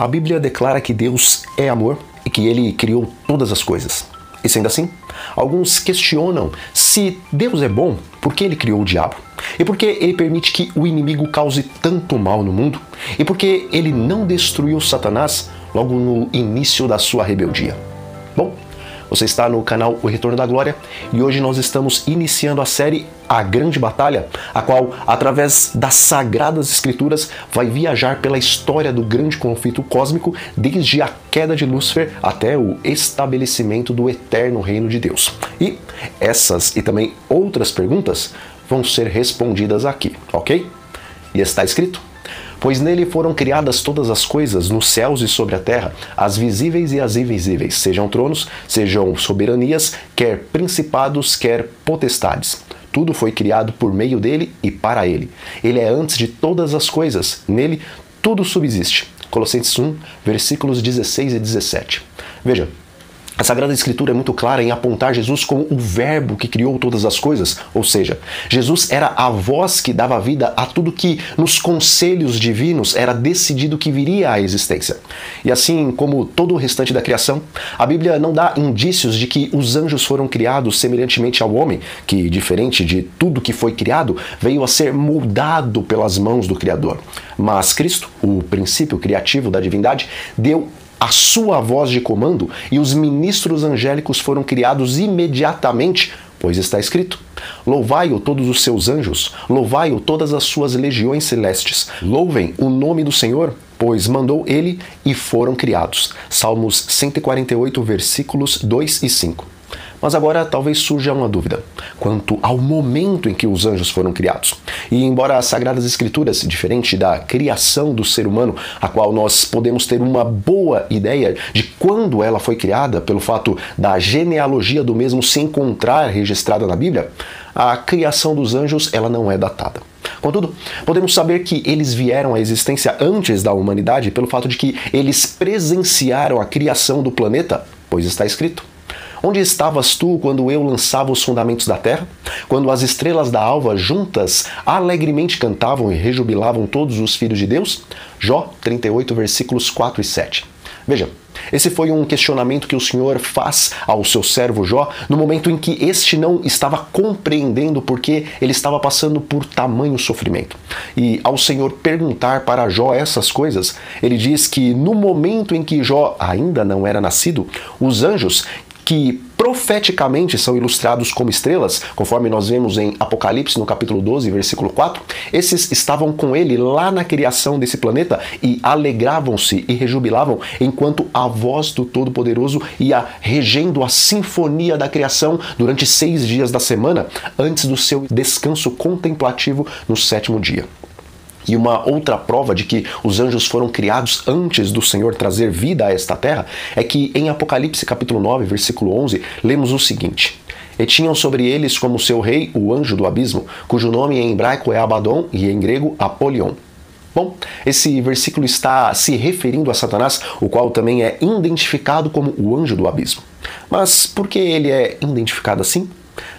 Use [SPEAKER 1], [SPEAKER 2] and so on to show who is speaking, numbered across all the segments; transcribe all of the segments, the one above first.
[SPEAKER 1] A Bíblia declara que Deus é amor e que Ele criou todas as coisas. E sendo assim, alguns questionam se Deus é bom, por que Ele criou o diabo? E por que Ele permite que o inimigo cause tanto mal no mundo? E por que Ele não destruiu Satanás logo no início da sua rebeldia? Bom, você está no canal O Retorno da Glória e hoje nós estamos iniciando a série A Grande Batalha, a qual, através das Sagradas Escrituras, vai viajar pela história do grande conflito cósmico desde a queda de Lúcifer até o estabelecimento do eterno reino de Deus. E essas e também outras perguntas vão ser respondidas aqui, ok? E está escrito: pois nele foram criadas todas as coisas, nos céus e sobre a terra, as visíveis e as invisíveis, sejam tronos, sejam soberanias, quer principados, quer potestades. Tudo foi criado por meio dele e para ele. Ele é antes de todas as coisas, nele tudo subsiste. Colossenses 1, versículos 16 e 17. Veja, a Sagrada Escritura é muito clara em apontar Jesus como o Verbo que criou todas as coisas, ou seja, Jesus era a voz que dava vida a tudo que nos conselhos divinos era decidido que viria à existência. E assim como todo o restante da criação, a Bíblia não dá indícios de que os anjos foram criados semelhantemente ao homem, que, diferente de tudo que foi criado, veio a ser moldado pelas mãos do Criador. Mas Cristo, o princípio criativo da divindade, deu a sua voz de comando e os ministros angélicos foram criados imediatamente, pois está escrito: louvai-o todos os seus anjos, louvai-o todas as suas legiões celestes, louvem o nome do Senhor, pois mandou ele e foram criados. Salmos 148, versículos 2 e 5. Mas agora talvez surja uma dúvida quanto ao momento em que os anjos foram criados. E embora as Sagradas Escrituras, diferente da criação do ser humano, a qual nós podemos ter uma boa ideia de quando ela foi criada, pelo fato da genealogia do mesmo se encontrar registrada na Bíblia, a criação dos anjos ela não é datada. Contudo, podemos saber que eles vieram à existência antes da humanidade pelo fato de que eles presenciaram a criação do planeta, pois está escrito: onde estavas tu quando eu lançava os fundamentos da terra? Quando as estrelas da alva juntas alegremente cantavam e rejubilavam todos os filhos de Deus? Jó 38, versículos 4 e 7. Veja, esse foi um questionamento que o Senhor faz ao seu servo Jó no momento em que este não estava compreendendo porque ele estava passando por tamanho sofrimento. E ao Senhor perguntar para Jó essas coisas, ele diz que no momento em que Jó ainda não era nascido, os anjos, que profeticamente são ilustrados como estrelas, conforme nós vemos em Apocalipse no capítulo 12, versículo 4, esses estavam com ele lá na criação desse planeta e alegravam-se e rejubilavam enquanto a voz do Todo-Poderoso ia regendo a sinfonia da criação durante 6 dias da semana, antes do seu descanso contemplativo no 7º dia. E uma outra prova de que os anjos foram criados antes do Senhor trazer vida a esta terra é que em Apocalipse capítulo 9, versículo 11, lemos o seguinte: e tinham sobre eles como seu rei o anjo do abismo, cujo nome em hebraico é Abaddon e em grego Apolion. Bom, esse versículo está se referindo a Satanás, o qual também é identificado como o anjo do abismo. Mas por que ele é identificado assim?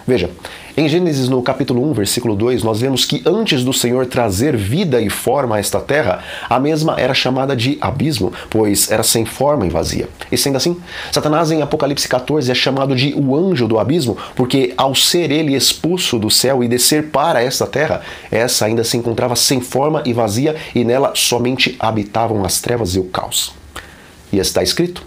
[SPEAKER 1] Veja, em Gênesis no capítulo 1, versículo 2, nós vemos que antes do Senhor trazer vida e forma a esta terra, a mesma era chamada de abismo, pois era sem forma e vazia. E sendo assim, Satanás em Apocalipse 14 é chamado de o anjo do abismo, porque ao ser ele expulso do céu e descer para esta terra, essa ainda se encontrava sem forma e vazia e nela somente habitavam as trevas e o caos. E está escrito: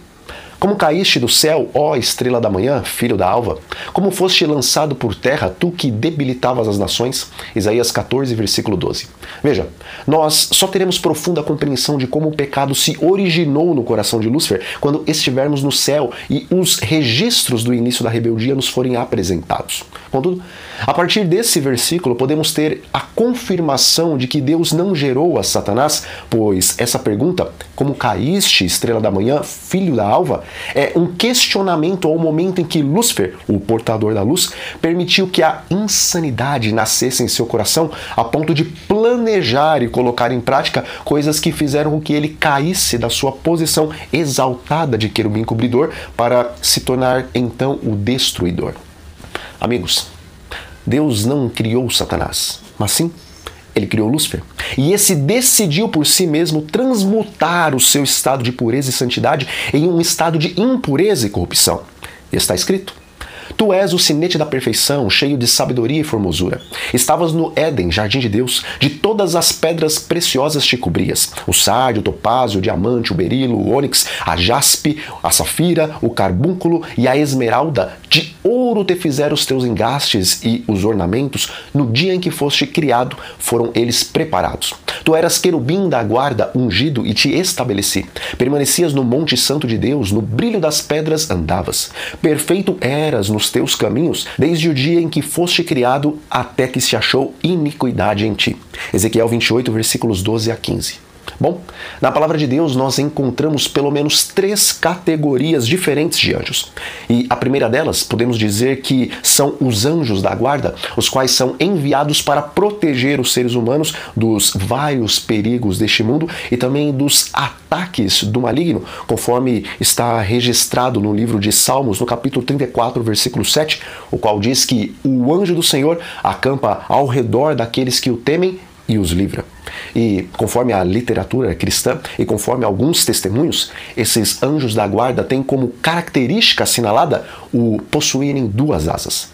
[SPEAKER 1] como caíste do céu, ó estrela da manhã, filho da alva? Como foste lançado por terra, tu que debilitavas as nações? Isaías 14, versículo 12. Veja, nós só teremos profunda compreensão de como o pecado se originou no coração de Lúcifer quando estivermos no céu e os registros do início da rebeldia nos forem apresentados. Contudo, a partir desse versículo podemos ter a confirmação de que Deus não gerou a Satanás, pois essa pergunta, como caíste, estrela da manhã, filho da alva, é um questionamento ao momento em que Lúcifer, o portador da luz, permitiu que a insanidade nascesse em seu coração a ponto de planejar e colocar em prática coisas que fizeram com que ele caísse da sua posição exaltada de querubim cobridor para se tornar então o destruidor. Amigos, Deus não criou Satanás, mas sim, ele criou Lúcifer. E esse decidiu por si mesmo transmutar o seu estado de pureza e santidade em um estado de impureza e corrupção. E está escrito: Tu és o sinete da perfeição, cheio de sabedoria e formosura. Estavas no Éden, jardim de Deus. De todas as pedras preciosas te cobrias. O sárdio, o topázio, o diamante, o berilo, o ônix, a jaspe, a safira, o carbúnculo e a esmeralda. De ouro te fizeram os teus engastes e os ornamentos. No dia em que foste criado, foram eles preparados. Tu eras querubim da guarda, ungido, e te estabeleci. Permanecias no monte santo de Deus, no brilho das pedras andavas. Perfeito eras nos teus caminhos, desde o dia em que foste criado, até que se achou iniquidade em ti. Ezequiel 28, versículos 12 a 15. Bom, na palavra de Deus nós encontramos pelo menos 3 categorias diferentes de anjos. E a primeira delas, podemos dizer que são os anjos da guarda, os quais são enviados para proteger os seres humanos dos vários perigos deste mundo e também dos ataques do maligno, conforme está registrado no livro de Salmos, no capítulo 34, versículo 7, o qual diz que o anjo do Senhor acampa ao redor daqueles que o temem e os livra. E conforme a literatura cristã e conforme alguns testemunhos, esses anjos da guarda têm como característica assinalada o possuírem 2 asas.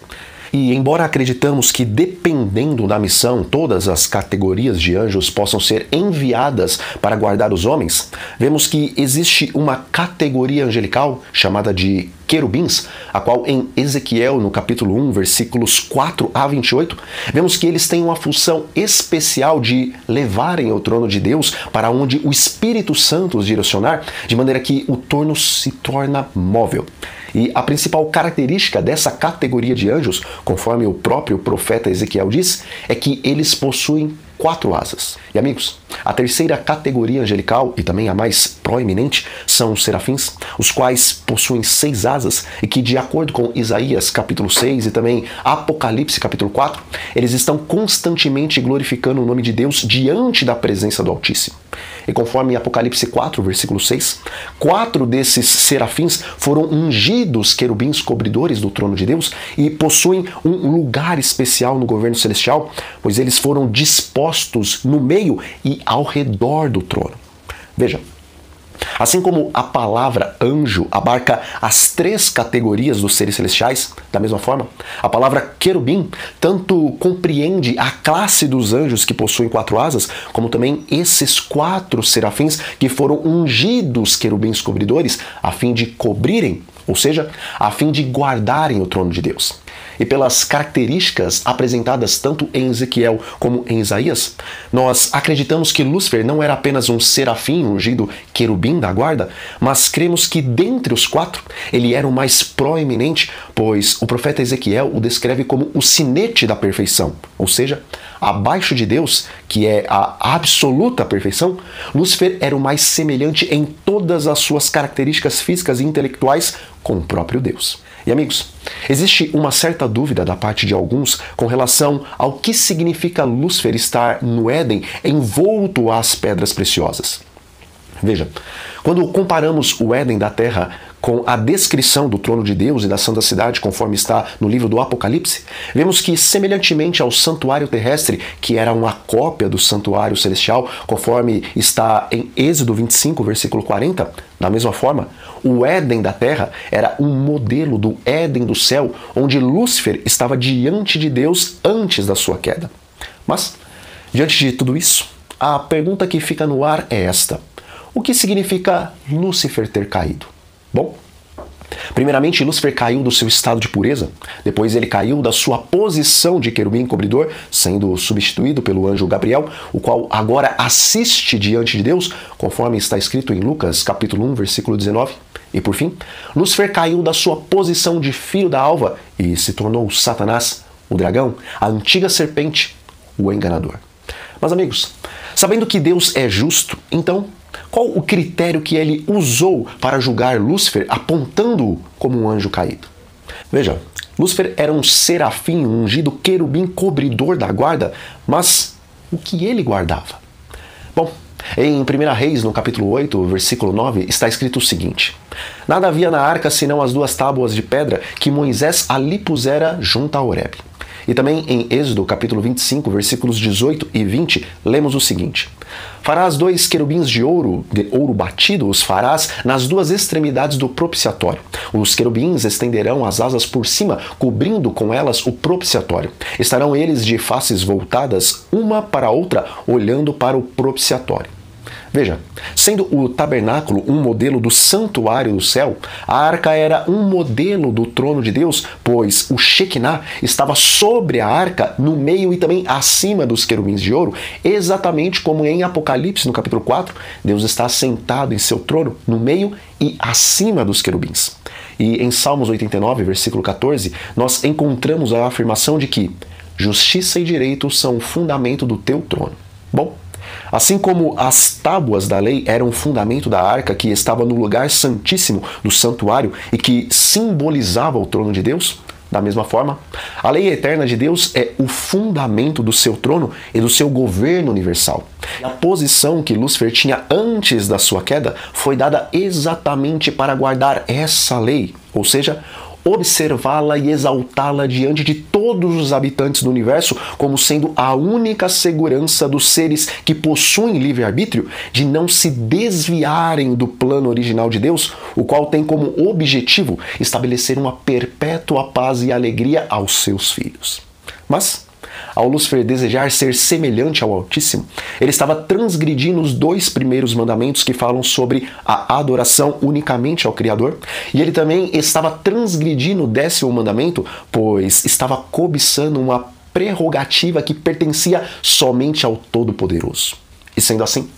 [SPEAKER 1] E embora acreditamos que, dependendo da missão, todas as categorias de anjos possam ser enviadas para guardar os homens, vemos que existe uma categoria angelical chamada de querubins, a qual em Ezequiel, no capítulo 1, versículos 4 a 28, vemos que eles têm uma função especial de levarem o trono de Deus para onde o Espírito Santo os direcionar, de maneira que o trono se torna móvel. E a principal característica dessa categoria de anjos, conforme o próprio profeta Ezequiel diz, é que eles possuem 4 asas. E amigos, a terceira categoria angelical, e também a mais proeminente, são os serafins, os quais possuem 6 asas e que, de acordo com Isaías capítulo 6 e também Apocalipse capítulo 4, eles estão constantemente glorificando o nome de Deus diante da presença do Altíssimo. E conforme Apocalipse 4, versículo 6, 4 desses serafins foram ungidos querubins cobridores do trono de Deus e possuem um lugar especial no governo celestial, pois eles foram dispostos no meio e ao redor do trono. Veja, assim como a palavra anjo abarca as 3 categorias dos seres celestiais, da mesma forma, a palavra querubim tanto compreende a classe dos anjos que possuem 4 asas, como também esses 4 serafins que foram ungidos querubins cobridores a fim de cobrirem, ou seja, a fim de guardarem o trono de Deus. E pelas características apresentadas tanto em Ezequiel como em Isaías, nós acreditamos que Lúcifer não era apenas um serafim ungido querubim da guarda, mas cremos que dentre os 4 ele era o mais proeminente, pois o profeta Ezequiel o descreve como o sinete da perfeição, ou seja, abaixo de Deus, que é a absoluta perfeição, Lúcifer era o mais semelhante em todas as suas características físicas e intelectuais com o próprio Deus. E amigos, existe uma certa dúvida da parte de alguns com relação ao que significa Lúcifer estar no Éden envolto às pedras preciosas. Veja, quando comparamos o Éden da Terra com a descrição do trono de Deus e da Santa Cidade, conforme está no livro do Apocalipse, vemos que, semelhantemente ao santuário terrestre, que era uma cópia do santuário celestial, conforme está em Êxodo 25, versículo 40, da mesma forma, o Éden da Terra era um modelo do Éden do céu, onde Lúcifer estava diante de Deus antes da sua queda. Mas, diante de tudo isso, a pergunta que fica no ar é esta: o que significa Lúcifer ter caído? Bom, primeiramente Lúcifer caiu do seu estado de pureza, depois ele caiu da sua posição de querubim cobridor, sendo substituído pelo anjo Gabriel, o qual agora assiste diante de Deus, conforme está escrito em Lucas capítulo 1, versículo 19. E por fim, Lúcifer caiu da sua posição de filho da alva e se tornou Satanás, o dragão, a antiga serpente, o enganador. Mas amigos, sabendo que Deus é justo, então, qual o critério que ele usou para julgar Lúcifer, apontando-o como um anjo caído? Veja, Lúcifer era um serafim, um ungido querubim cobridor da guarda, mas o que ele guardava? Bom, em 1 Reis, no capítulo 8, versículo 9, está escrito o seguinte: Nada havia na arca senão as 2 tábuas de pedra que Moisés ali pusera junto a Horebe. E também em Êxodo, capítulo 25, versículos 18 e 20, lemos o seguinte: Farás 2 querubins de ouro batido, os farás nas 2 extremidades do propiciatório. Os querubins estenderão as asas por cima, cobrindo com elas o propiciatório. Estarão eles de faces voltadas uma para a outra, olhando para o propiciatório. Veja, sendo o tabernáculo um modelo do santuário do céu, a arca era um modelo do trono de Deus, pois o Shekinah estava sobre a arca, no meio e também acima dos querubins de ouro, exatamente como em Apocalipse, no capítulo 4, Deus está sentado em seu trono, no meio e acima dos querubins. E em Salmos 89, versículo 14, nós encontramos a afirmação de que justiça e direito são o fundamento do teu trono. Bom, assim como as tábuas da lei eram o fundamento da arca que estava no lugar santíssimo do santuário e que simbolizava o trono de Deus, da mesma forma, a lei eterna de Deus é o fundamento do seu trono e do seu governo universal. A posição que Lúcifer tinha antes da sua queda foi dada exatamente para guardar essa lei, ou seja, observá-la e exaltá-la diante de todos os habitantes do universo como sendo a única segurança dos seres que possuem livre-arbítrio de não se desviarem do plano original de Deus, o qual tem como objetivo estabelecer uma perpétua paz e alegria aos seus filhos. Mas, ao Lúcifer desejar ser semelhante ao Altíssimo, ele estava transgredindo os 2 primeiros mandamentos que falam sobre a adoração unicamente ao Criador, e ele também estava transgredindo o 10º mandamento, pois estava cobiçando uma prerrogativa que pertencia somente ao Todo-Poderoso. E sendo assim,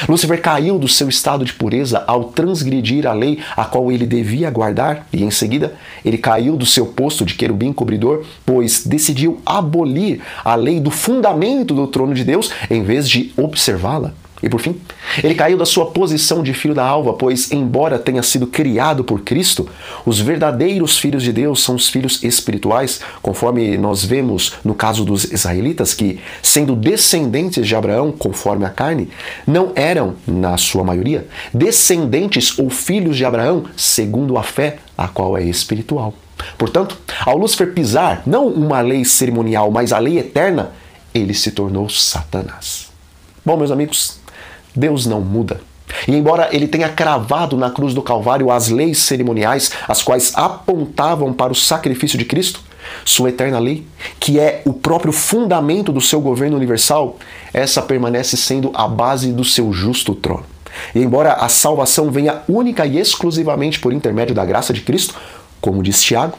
[SPEAKER 1] Lúcifer caiu do seu estado de pureza ao transgredir a lei a qual ele devia guardar, e em seguida ele caiu do seu posto de querubim cobridor, pois decidiu abolir a lei do fundamento do trono de Deus em vez de observá-la. E por fim, ele caiu da sua posição de filho da alva, pois, embora tenha sido criado por Cristo, os verdadeiros filhos de Deus são os filhos espirituais, conforme nós vemos no caso dos israelitas, que, sendo descendentes de Abraão, conforme a carne, não eram, na sua maioria, descendentes ou filhos de Abraão, segundo a fé, a qual é espiritual. Portanto, ao Lúcifer pisar, não uma lei cerimonial, mas a lei eterna, ele se tornou Satanás. Bom, meus amigos, Deus não muda. E embora ele tenha cravado na cruz do Calvário as leis cerimoniais, as quais apontavam para o sacrifício de Cristo, sua eterna lei, que é o próprio fundamento do seu governo universal, essa permanece sendo a base do seu justo trono. E embora a salvação venha única e exclusivamente por intermédio da graça de Cristo, como diz Tiago,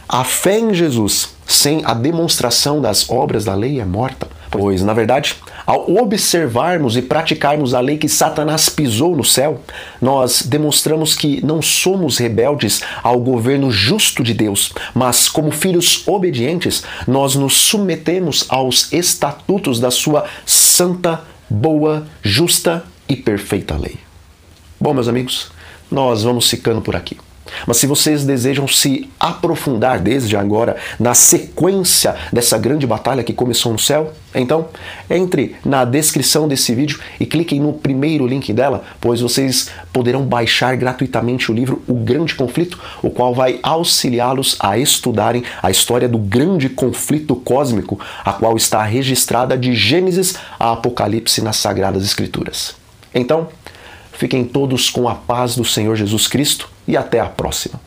[SPEAKER 1] a fé em Jesus, sem a demonstração das obras da lei, é morta. Pois, na verdade, ao observarmos e praticarmos a lei que Satanás pisou no céu, nós demonstramos que não somos rebeldes ao governo justo de Deus, mas como filhos obedientes, nós nos submetemos aos estatutos da sua santa, boa, justa e perfeita lei. Bom, meus amigos, nós vamos ficando por aqui. Mas se vocês desejam se aprofundar desde agora na sequência dessa grande batalha que começou no céu, então entre na descrição desse vídeo e cliquem no primeiro link dela, pois vocês poderão baixar gratuitamente o livro O Grande Conflito, o qual vai auxiliá-los a estudarem a história do grande conflito cósmico, a qual está registrada de Gênesis a Apocalipse nas Sagradas Escrituras. Então, fiquem todos com a paz do Senhor Jesus Cristo e até a próxima.